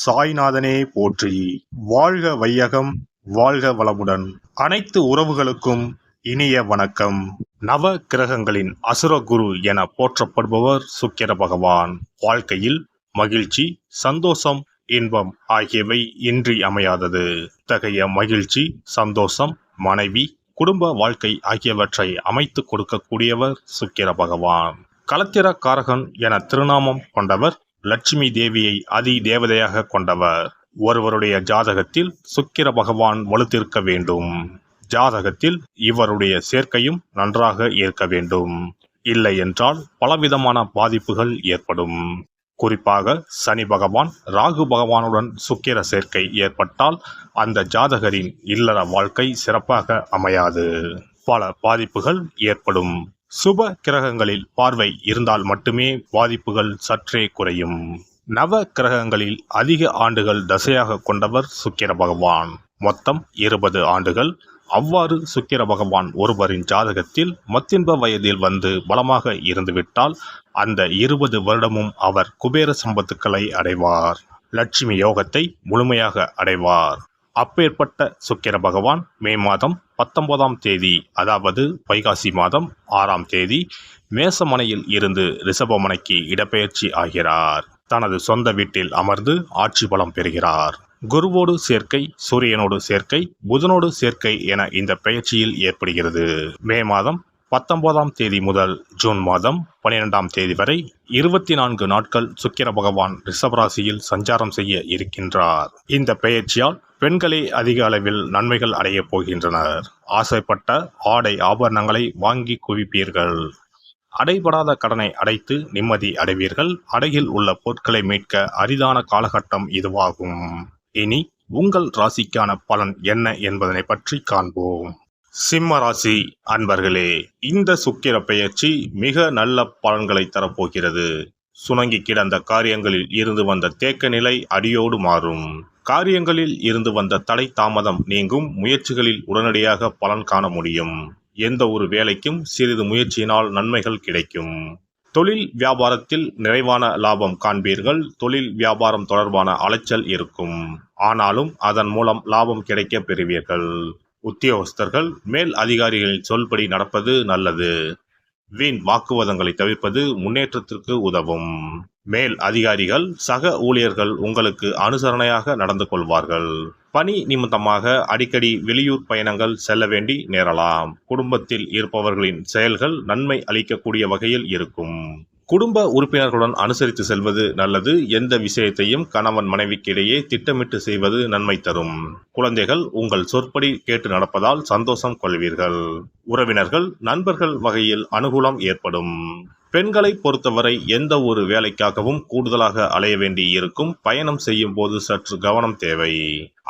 சாய்நாதனே போற்றி. வாழ்க வையகம், வாழ்க வளமுடன். அனைத்து உறவுகளுக்கும் இனிய வணக்கம். நவ கிரகங்களின் அசுரகுரு என போற்றப்படுபவர் சுக்கிர பகவான். வாழ்க்கையில் மகிழ்ச்சி, சந்தோஷம், இன்பம் ஆகியவை இன்றி அமையாதது. இத்தகைய மகிழ்ச்சி, சந்தோஷம், மனைவி, குடும்ப வாழ்க்கை ஆகியவற்றை அமைத்து கொடுக்கக்கூடியவர் சுக்கிர பகவான். களத்திர காரகன் என திருநாமம் கொண்டவர். லட்சுமி தேவியை அதி தேவதையாக கொண்டவர். ஒருவருடைய ஜாதகத்தில் சுக்கிர பகவான் வலுத்திருக்க வேண்டும். ஜாதகத்தில் இவருடைய சேர்க்கையும் நன்றாக இருக்க வேண்டும். இல்லை என்றால் பலவிதமான பாதிப்புகள் ஏற்படும். குறிப்பாக சனி பகவான், ராகு பகவானுடன் சுக்கிர சேர்க்கை ஏற்பட்டால் அந்த ஜாதகரின் இல்லற வாழ்க்கை சிறப்பாக அமையாது. பல பாதிப்புகள் ஏற்படும். சுப கிரகங்களில் பார்வை இருந்தால் மட்டுமே பாதிப்புகள் சற்றே குறையும். நவ கிரகங்களில் அதிக ஆண்டுகள் தசையாக கொண்டவர் சுக்கிர பகவான். மொத்தம் 20 ஆண்டுகள். அவ்வாறு சுக்கிர பகவான் ஒருவரின் ஜாதகத்தில் மத்தின்ப வயதில் வந்து பலமாக இருந்துவிட்டால் அந்த 20 வருடமும் அவர் குபேர சம்பத்துக்களை அடைவார். லட்சுமி யோகத்தை முழுமையாக அடைவார். அப்பேற்பட்ட சுக்கிர பகவான் மே மாதம் 19ஆம் தேதி, அதாவது வைகாசி மாதம் 6ஆம் தேதி மேசமனையில் இருந்து ரிஷபமனைக்கு இடப்பெயர்ச்சி ஆகிறார். தனது சொந்த வீட்டில் அமர்ந்து ஆட்சி பலம் பெறுகிறார். குருவோடு சேர்க்கை, சூரியனோடு சேர்க்கை, புதனோடு சேர்க்கை என இந்த பெயர்ச்சியில் ஏற்படுகிறது. மே மாதம் 19ஆம் தேதி முதல் ஜூன் மாதம் 12ஆம் தேதி வரை 24 நாட்கள் சுக்கிர பகவான் ரிஷபராசியில் சஞ்சாரம் செய்ய இருக்கின்றார். இந்த பெயர்ச்சியால் பெண்களே அதிக அளவில் நன்மைகள் அடையப் போகின்றனர். ஆசைப்பட்ட ஆடை ஆபரணங்களை வாங்கி குவிப்பீர்கள். அடைபடாத கடனை அடைத்து நிம்மதி அடைவீர்கள். அடையில் உள்ள பொருட்களை மீட்க அரிதான காலகட்டம் இதுவாகும். இனி உங்கள் ராசிக்கான பலன் என்ன என்பதனை பற்றி காண்போம். சிம்ம ராசி அன்பர்களே, இந்த சுக்கிர பெயர்ச்சி மிக நல்ல பலன்களை தரப்போகிறது. சுணங்கி கிடந்த காரியங்களில் இருந்து வந்த தேக்க நிலை அடியோடு மாறும். காரியங்களில் இருந்து வந்த தடை தாமதம் நீங்கும். முயற்சிகளில் உடனடியாக பலன் காண முடியும். எந்த ஒரு வேலைக்கும் சிறிது முயற்சியினால் நன்மைகள் கிடைக்கும். தொழில் வியாபாரத்தில் நிறைவான லாபம் காண்பீர்கள். தொழில் வியாபாரம் தொடர்பான அலைச்சல் இருக்கும். ஆனாலும் அதன் மூலம் லாபம் கிடைக்க பெறுவீர்கள். உத்தியோகஸ்தர்கள் மேல் அதிகாரிகளின் சொல்படி நடப்பது நல்லது. வீண் வாக்குவாதங்களை தவிர்ப்பது முன்னேற்றத்திற்கு உதவும். மேல் அதிகாரிகள், சக ஊழியர்கள் உங்களுக்கு அனுசரணையாக நடந்து கொள்வார்கள். பணி நிமித்தமாக அடிக்கடி வெளியூர் பயணங்கள் செல்ல வேண்டி நேரலாம். குடும்பத்தில் இருப்பவர்களின் செயல்கள் நன்மை அளிக்கக்கூடிய வகையில் இருக்கும். குடும்ப உறுப்பினர்களுடன் அனுசரித்து செல்வது நல்லது. எந்த விஷயத்தையும் கணவன் மனைவிக்கிடையே திட்டமிட்டு செய்வது நன்மை தரும். குழந்தைகள் உங்கள் சொற்படி கேட்டு நடப்பதால் சந்தோஷம் கொள்வீர்கள். உறவினர்கள், நண்பர்கள் வகையில் அனுகூலம் ஏற்படும். பெண்களை பொறுத்தவரை எந்த ஒரு வேலைக்காகவும் கூடுதலாக அலைய வேண்டி இருக்கும். பயணம் செய்யும் போது சற்று கவனம் தேவை.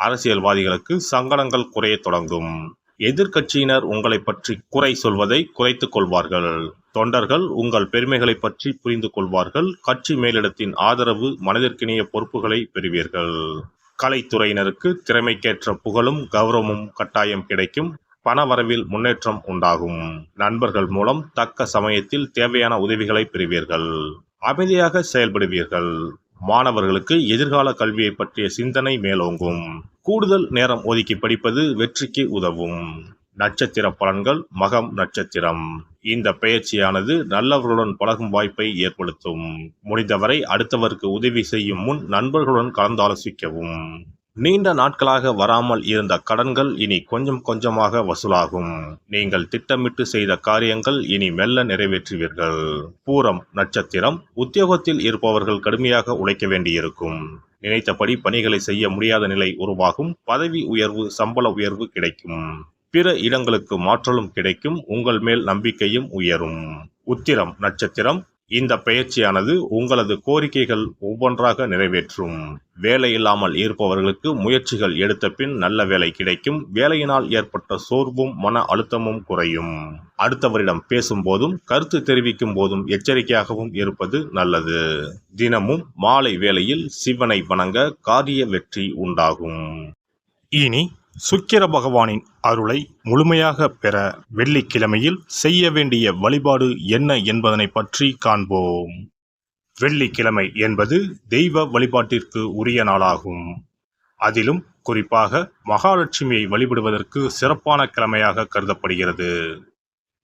அரசியல்வாதிகளுக்கு சங்கடங்கள் குறைய தொடங்கும். எதிர்க்கட்சியினர் உங்களை பற்றி குறை சொல்வதை குறைத்துக் கொள்வார்கள். தொண்டர்கள் உங்கள் பெருமைகளை பற்றி புரிந்து கொள்வார்கள். கட்சி மேலிடத்தின் ஆதரவு, மனதிற்கினிய பொறுப்புகளை பெறுவீர்கள். கலைத்துறையினருக்கு திறமைக்கேற்ற புகழும் கௌரவமும் கட்டாயம் கிடைக்கும். பணவரவில் முன்னேற்றம் உண்டாகும். நண்பர்கள் மூலம் தக்க சமயத்தில் தேவையான உதவிகளை பெறுவீர்கள். அமைதியாக செயல்படுவீர்கள். மாணவர்களுக்கு எதிர்கால கல்வியை பற்றிய சிந்தனை மேலோங்கும். கூடுதல் நேரம் ஒதுக்கி படிப்பது வெற்றிக்கு உதவும். நட்சத்திர பலன்கள். மகம் நட்சத்திரம். இந்த பெயர்ச்சியானது நல்லவர்களுடன் பழகும் வாய்ப்பை ஏற்படுத்தும். முடிந்தவரை அடுத்தவருக்கு உதவி செய்யும் முன் நண்பர்களுடன் கலந்தாலோசிக்கவும். நீண்ட நாட்களாக வராமல் இருந்த கடன்கள் இனி கொஞ்சம் கொஞ்சமாக வசூலாகும். நீங்கள் திட்டமிட்டு செய்த காரியங்கள் இனி மெல்ல நிறைவேற்றுவீர்கள். பூரம் நட்சத்திரம். உத்தியோகத்தில் இருப்பவர்கள் கடுமையாக உழைக்க வேண்டியிருக்கும். நினைத்தபடி பணிகளை செய்ய முடியாத நிலை உருவாகும். பதவி உயர்வு, சம்பள உயர்வு கிடைக்கும். பிற இடங்களுக்கு மாற்றலும் கிடைக்கும். உங்கள் மேல் நம்பிக்கையும் உயரும். உத்திரம் நட்சத்திரம். இந்த பெயர்ச்சியானது உங்களது கோரிக்கைகள் ஒவ்வொன்றாக நிறைவேற்றும். வேலை இல்லாமல் இருப்பவர்களுக்கு முயற்சிகள் எடுத்த பின் நல்ல வேலை கிடைக்கும். வேலையினால் ஏற்பட்ட சோர்வும் மன அழுத்தமும் குறையும். அடுத்தவரிடம் பேசும்போதும் கருத்து தெரிவிக்கும் போதும் எச்சரிக்கையாகவும் இருப்பது நல்லது. தினமும் மாலை வேளையில் சிவனை வணங்க காரிய வெற்றி உண்டாகும். இனி சுக்கிர பகவானின் அருளை முழுமையாக பெற வெள்ளிக்கிழமையில் செய்ய வேண்டிய வழிபாடு என்ன என்பதனை பற்றி காண்போம். வெள்ளிக்கிழமை என்பது தெய்வ வழிபாட்டிற்கு உரிய நாளாகும். அதிலும் குறிப்பாக மகாலட்சுமியை வழிபடுவதற்கு சிறப்பான கிழமையாக கருதப்படுகிறது.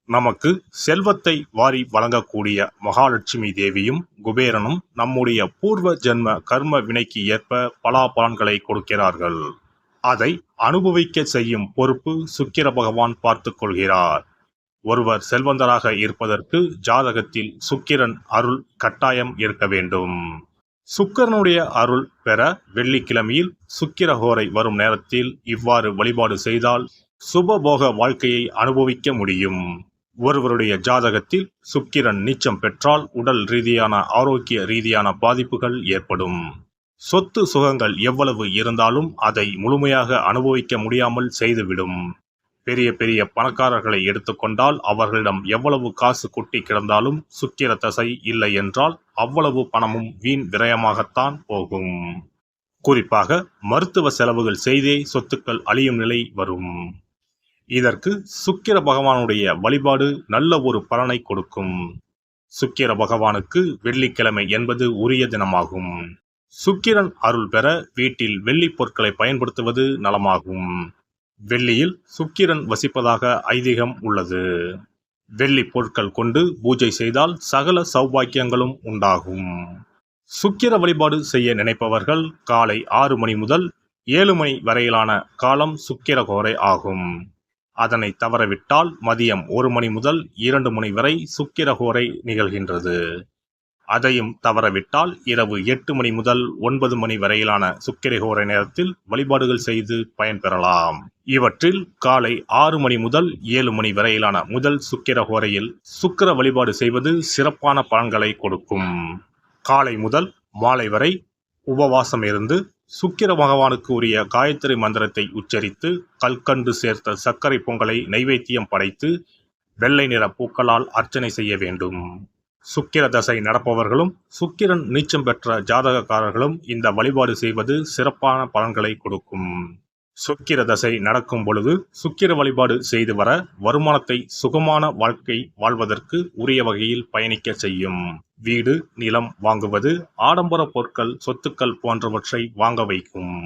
நமக்கு செல்வத்தை வாரி வழங்கக்கூடிய மகாலட்சுமி தேவியும் குபேரனும் நம்முடைய பூர்வ ஜென்ம கர்ம வினைக்கு ஏற்ப பலாபலன்களை கொடுக்கிறார்கள். அதை அனுபவிக்க செய்யும் பொறுப்பு சுக்கிர பகவான் பார்த்துக் கொள்கிறார். ஒருவர் செல்வந்தராக இருப்பதற்கு ஜாதகத்தில் சுக்கிரன் அருள் கட்டாயம் இருக்க வேண்டும். சுக்கிரனுடைய அருள் பெற வெள்ளிக்கிழமையில் சுக்கிரஹோரை வரும் நேரத்தில் இவ்வாறு வழிபாடு செய்தால் சுபபோக வாழ்க்கையை அனுபவிக்க முடியும். ஒருவருடைய ஜாதகத்தில் சுக்கிரன் நீச்சம் பெற்றால் உடல் ரீதியான ஆரோக்கிய ரீதியான பாதிப்புகள் ஏற்படும். சொத்து சுகங்கள் எவ்வளவு இருந்தாலும் அதை முழுமையாக அனுபவிக்க முடியாமல் செய்துவிடும். பெரிய பெரிய பணக்காரர்களை எடுத்துக்கொண்டால் அவர்களிடம் எவ்வளவு காசு கொட்டி கிடந்தாலும் சுக்கிர தசை இல்லை என்றால் அவ்வளவு பணமும் வீண் விரயமாகத்தான் போகும். குறிப்பாக மருத்துவ செலவுகள் செய்தே சொத்துக்கள் அழியும் நிலை வரும். இதற்கு சுக்கிர பகவானுடைய வழிபாடு நல்ல ஒரு பலனை கொடுக்கும். சுக்கிர பகவானுக்கு வெள்ளிக்கிழமை என்பது உரிய தினமாகும். சுக்கிரன் அருள் பெற வீட்டில் வெள்ளி பொருட்களை பயன்படுத்துவது நலமாகும். வெள்ளியில் சுக்கிரன் வசிப்பதாக ஐதீகம் உள்ளது. வெள்ளி பொருட்கள் கொண்டு பூஜை செய்தால் சகல சௌபாக்கியங்களும் உண்டாகும். சுக்கிர வழிபாடு செய்ய நினைப்பவர்கள் காலை 6 மணி முதல் 7 மணி வரையிலான காலம் சுக்கிரஹோரை ஆகும். அதனை தவறவிட்டால் மதியம் 1 மணி முதல் 2 மணி வரை சுக்கிரஹோரை நிகழ்கின்றது. அதையும் தவறவிட்டால் இரவு 8 மணி முதல் 9 மணி வரையிலான சுக்கிரஹோரை நேரத்தில் வழிபாடுகள் செய்து பயன்பெறலாம். இவற்றில் காலை 6 மணி முதல் 7 மணி வரையிலான முதல் சுக்கிரஹோரையில் சுக்கிர வழிபாடு செய்வது சிறப்பான பலன்களை கொடுக்கும். காலை முதல் மாலை வரை உபவாசம் இருந்து சுக்கிர பகவானுக்கு உரிய காயத்ரி மந்திரத்தை உச்சரித்து கல்கண்டு சேர்த்த சர்க்கரை பொங்கலை நைவேத்தியம் படைத்து வெள்ளை நிற பூக்களால் அர்ச்சனை செய்ய வேண்டும். சுக்கிர தசை நடப்பவர்களும் சுக்கிரன் நீச்சம் பெற்ற ஜாதகக்காரர்களும் இந்த வழிபாடு செய்வது சிறப்பான பலன்களை கொடுக்கும். சுக்கிர தசை நடக்கும் பொழுது சுக்கிர வழிபாடு செய்து வர வருமானத்தை சுகமான வாழ்க்கை வாழ்வதற்கு உரிய வகையில் பயணிக்க செய்யும். வீடு நிலம் வாங்குவது, ஆடம்பர பொருட்கள் சொத்துக்கள் போன்றவற்றை வாங்க வைக்கும்.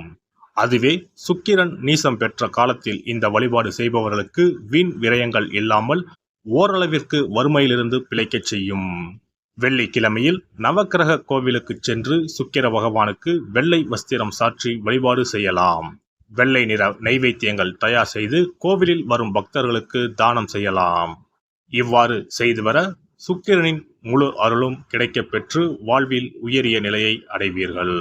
அதுவே சுக்கிரன் நீசம் பெற்ற காலத்தில் இந்த வழிபாடு செய்பவர்களுக்கு வீண் விரயங்கள் இல்லாமல் ஓரளவிற்கு வறுமையிலிருந்து பிழைக்கச் செய்யும். வெள்ளிக்கிழமையில் நவக்கிரக கோவிலுக்கு சென்று சுக்கிர பகவானுக்கு வெள்ளை வஸ்திரம் சாற்றி வழிபாடு செய்யலாம். வெள்ளை நிற நைவேத்தியங்கள் தயார் செய்து கோவிலில் வரும் பக்தர்களுக்கு தானம் செய்யலாம். இவ்வாறு செய்து வர சுக்கிரனின் முழு அருளும் கிடைக்கப் பெற்று வாழ்வில் உயரிய நிலையை அடைவீர்கள்.